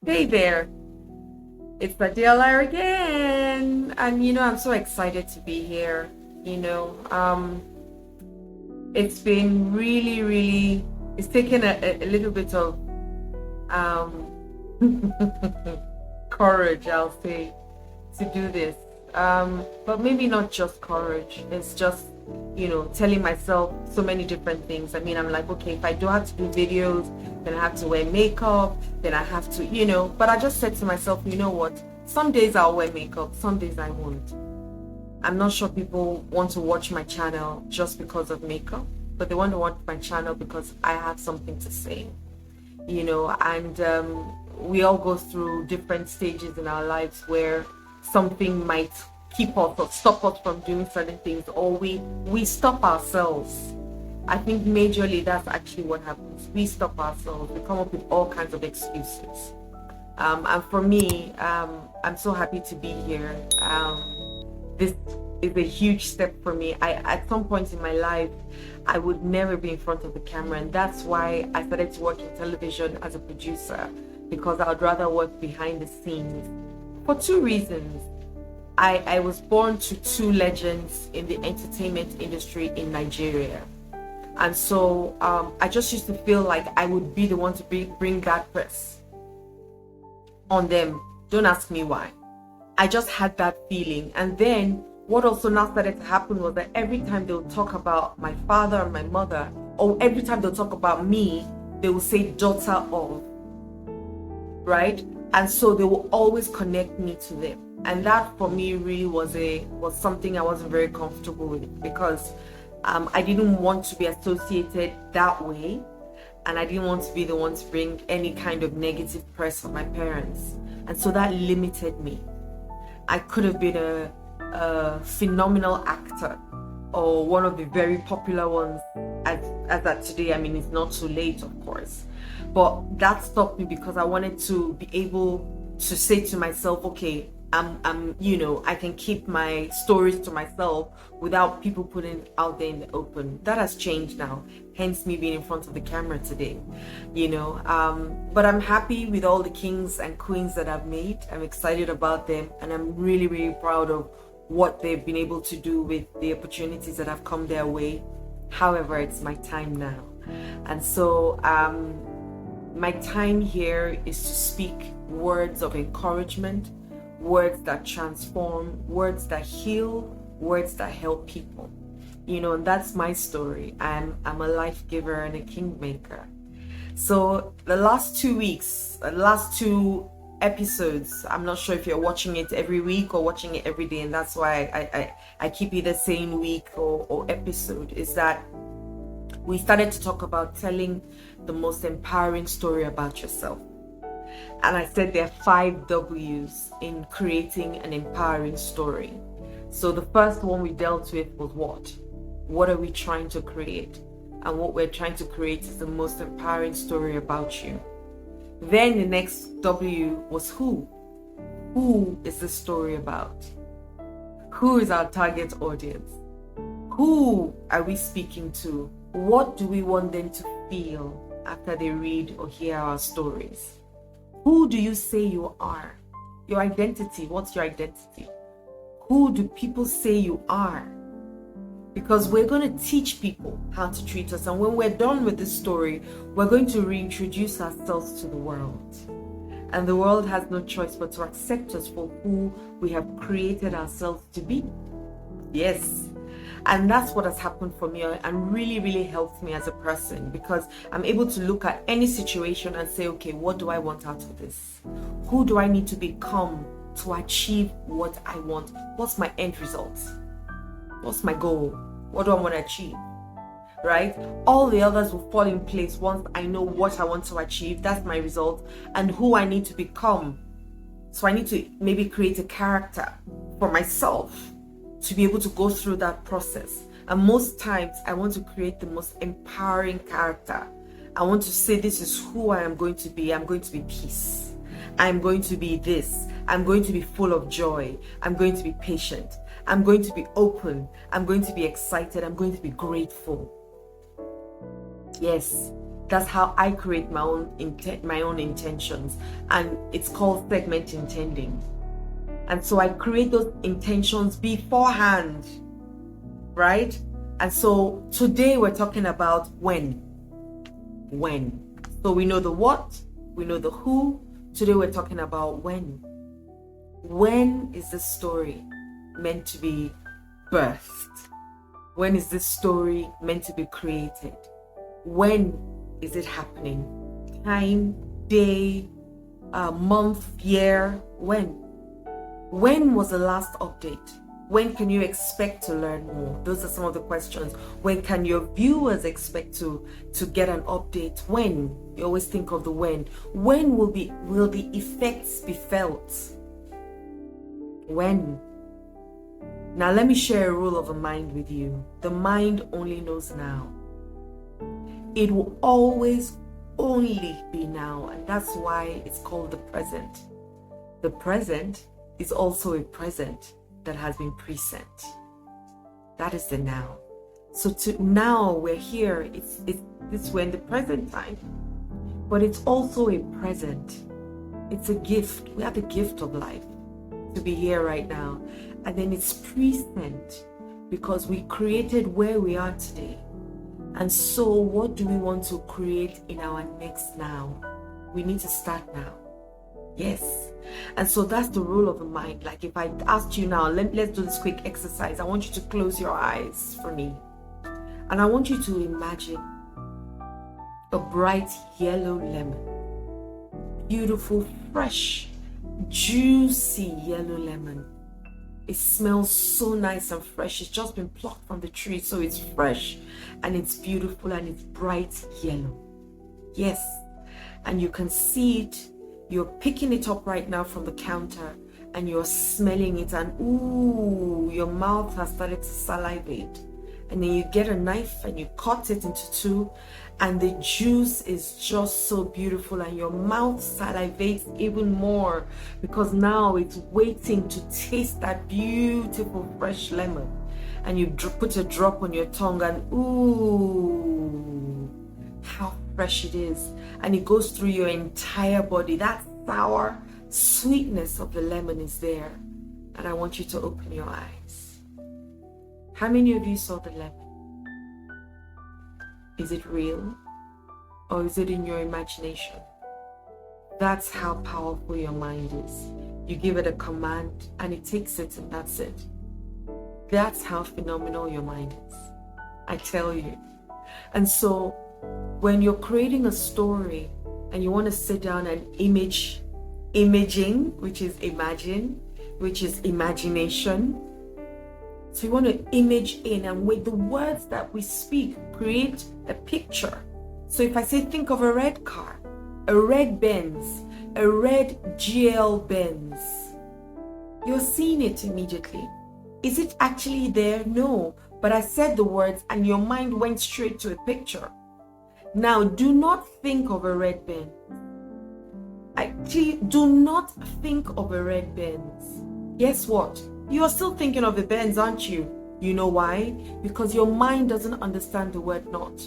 Hey there, it's adeola again, and I'm so excited to be here. You know, um, it's been really, it's taken a little bit of um courage, I'll say, to do this. But maybe not just courage. It's just, telling myself so many different things. I mean, I'm like, okay, if I do have to do videos, then I have to wear makeup, then I have to, but I just said to myself, you know what? Some days I'll wear makeup, some days I won't. I'm not sure people want to watch my channel just because of makeup, but they want to watch my channel because I have something to say, and we all go through different stages in our lives where something might keep us or stop us from doing certain things, or we stop ourselves. I think majorly that's actually what happens. We stop ourselves. We come up with all kinds of excuses. And for me, I'm so happy to be here. This is a huge step for me. At some point in my life, I would never be in front of the camera, and that's why I started to work in television as a producer, because I would rather work behind the scenes for two reasons. I was born to two legends in the entertainment industry in Nigeria. And so I just used to feel like I would be the one to bring that press on them. Don't ask me why. I just had that feeling. And then what also now started to happen was that every time they'll talk about my father or my mother, or every time they'll talk about me, they will say daughter of, right? And so they will always connect me to them. And that for me really was something I wasn't very comfortable with, because I didn't want to be associated that way, and I didn't want to be the one to bring any kind of negative press on my parents. And so that limited me. I could have been a phenomenal actor, or one of the very popular ones as at today. I mean, it's not too late, of course, but that stopped me because I wanted to be able to say to myself, okay, I can keep my stories to myself without people putting it out there in the open. That has changed now, hence me being in front of the camera today, but I'm happy with all the kings and queens that I've made. I'm excited about them, and I'm really proud of what they've been able to do with the opportunities that have come their way. However, it's my time now, and so my time here is to speak words of encouragement, words that transform, words that heal, words that help people. And that's my story. I'm a life giver and a kingmaker. So the last 2 weeks, the last two episodes, I'm not sure if you're watching it every week or watching it every day, and that's why I keep either saying week or episode, is that we started to talk about telling the most empowering story about yourself. And I said there are 5 W's in creating an empowering story. So the first one we dealt with was what? What are we trying to create? And what we're trying to create is the most empowering story about you. Then the next W was who? Who is the story about? Who is our target audience? Who are we speaking to? What do we want them to feel after they read or hear our stories? Who do you say you are? Your identity. What's your identity? Who do people say you are? Because we're going to teach people how to treat us. And when we're done with this story, we're going to reintroduce ourselves to the world. And the world has no choice but to accept us for who we have created ourselves to be. Yes. And that's what has happened for me, and really helped me as a person, because I'm able to look at any situation and say, okay, what do I want out of this? Who do I need to become to achieve what I want? What's my end result? What's my goal? What do I want to achieve? Right? All the others will fall in place once I know what I want to achieve. That's my result, and who I need to become. So I need to maybe create a character for myself to be able to go through that process. And most times I want to create the most empowering character. I want to say, this is who I am going to be. I'm going to be peace. I'm going to be this. I'm going to be full of joy. I'm going to be patient. I'm going to be open. I'm going to be excited. I'm going to be grateful. Yes, That's how I create my own intentions, and it's called segment intending. And so I create those intentions beforehand, right? And so today we're talking about when. So we know the what, we know the who. Today we're talking about when. When is this story meant to be birthed? When is this story meant to be created? When is it happening? Time, day, month, year, when? When was the last update? When can you expect to learn more? Those are some of the questions. When can your viewers expect to get an update? When? You always think of the when. When will the effects be felt? When? Now let me share a rule of the mind with you. The mind only knows now. It will always only be now, and that's why it's called the present. The present is also a present that has been present. That is the now. So now we're here. We're in the present time, but it's also a present. It's a gift. We have the gift of life to be here right now, and then it's present because we created where we are today. And so what do we want to create in our next now? We need to start now. Yes. And so that's the rule of the mind. Like if I asked you now, let's do this quick exercise. I want you to close your eyes for me. And I want you to imagine a bright yellow lemon. Beautiful, fresh, juicy yellow lemon. It smells so nice and fresh. It's just been plucked from the tree, so it's fresh and it's beautiful and it's bright yellow. Yes, and you can see it. You're picking it up right now from the counter and you're smelling it, and ooh, your mouth has started to salivate. And then you get a knife and you cut it into two, and the juice is just so beautiful, and your mouth salivates even more because now it's waiting to taste that beautiful fresh lemon. And you put a drop on your tongue, and ooh, how fresh it is. And it goes through your entire body. That sour sweetness of the lemon is there. And I want you to open your eyes. How many of you saw the lemon? Is it real? Or is it in your imagination? That's how powerful your mind is. You give it a command and it takes it, and that's it. That's how phenomenal your mind is. I tell you. And so when you're creating a story and you want to sit down and imaging, which is imagine, which is imagination. So you want to image in, and with the words that we speak, create a picture. So if I say, think of a red car, a red Benz, a red GL Benz, you're seeing it immediately. Is it actually there? No, but I said the words and your mind went straight to a picture. Now, do not think of a red Benz. Actually, do not think of a red Benz. Guess what? You are still thinking of the Benz, aren't you? You know why? Because your mind doesn't understand the word not.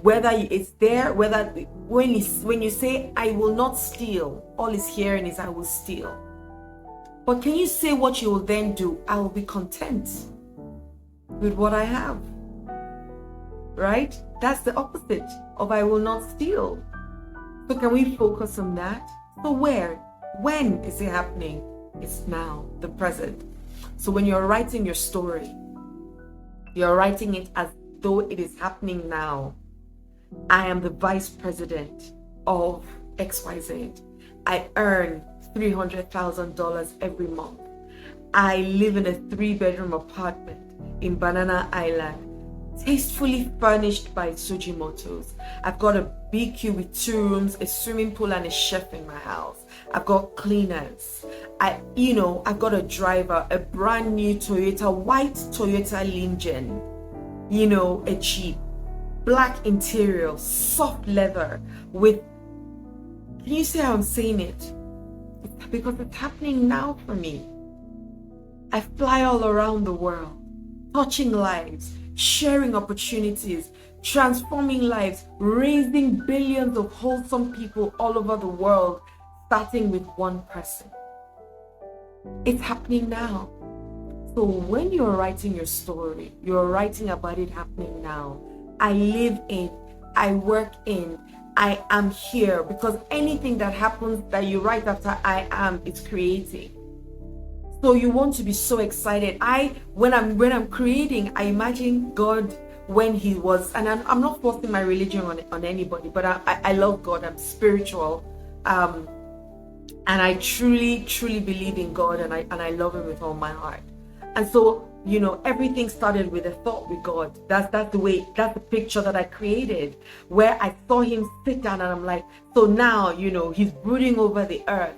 Whether it's there, whether when you say, I will not steal, all it's hearing is I will steal. But can you say what you will then do? I will be content with what I have. Right? That's the opposite of I will not steal. So can we focus on that? So where? When is it happening? It's now, the present. So when you're writing your story, you're writing it as though it is happening now. I am the vice president of XYZ. I earn $300,000 every month. I live in a 3-bedroom apartment in Banana Island, tastefully furnished by Sujimoto's. I've got a BQ with 2 rooms, a swimming pool, and a chef in my house. I've got cleaners. I've got a driver, a brand new white Toyota Lincoln, a Jeep, black interior, soft leather with, can you see how I'm saying it? It's because it's happening now for me. I fly all around the world, touching lives, sharing opportunities, transforming lives, raising billions of wholesome people all over the world, starting with one person. It's happening now. So when you're writing your story, you're writing about it happening now. I live in, I work in, I am here, because anything that happens that you write after I am, it's creating. So you want to be so excited. When I'm creating, I imagine God when he was, and I'm not forcing my religion on anybody, but I love God. I'm spiritual. And I truly believe in God, and I love him with all my heart. And so, everything started with a thought with God. That's the picture that I created, where I saw him sit down, and I'm like, so now, he's brooding over the earth.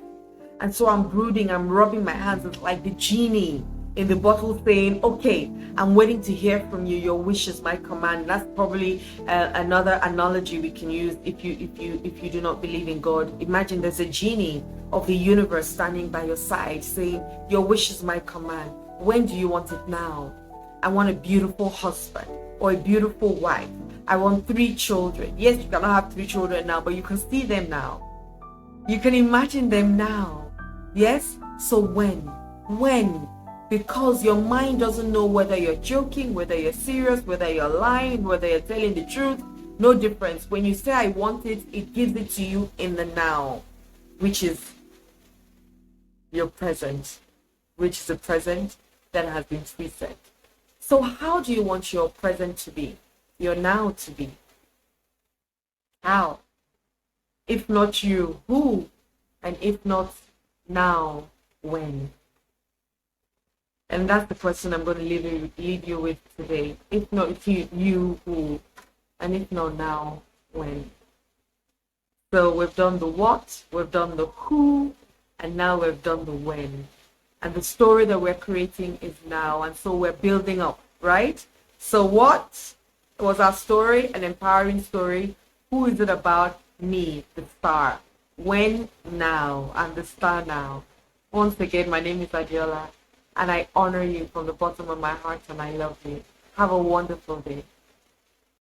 And so I'm brooding, I'm rubbing my hands. It's like the genie in the bottle saying, okay, I'm waiting to hear from you. Your wish is my command. That's probably another analogy we can use if you do not believe in God. Imagine there's a genie of the universe standing by your side saying, your wish is my command. When do you want it now? I want a beautiful husband or a beautiful wife. I want 3 children. Yes, you cannot have 3 children now, but you can see them now. You can imagine them now. Yes? So when? Because your mind doesn't know whether you're joking, whether you're serious, whether you're lying, whether you're telling the truth. No difference. When you say I want it, it gives it to you in the now, which is your present, which is a present that has been preset. So how do you want your present to be? Your now to be? How? If not you, who? And if not now, when? And that's the question I'm going to leave you with today. If not you, who? And if not now, when? So we've done the what, we've done the who, and now we've done the when. And the story that we're creating is now. And so we're building up, right? So what was our story? An empowering story. Who is it about? Me, the star. When? Now. I'm the star now. Once again, my name is Adeola, and I honor you from the bottom of my heart, and I love you. Have a wonderful day.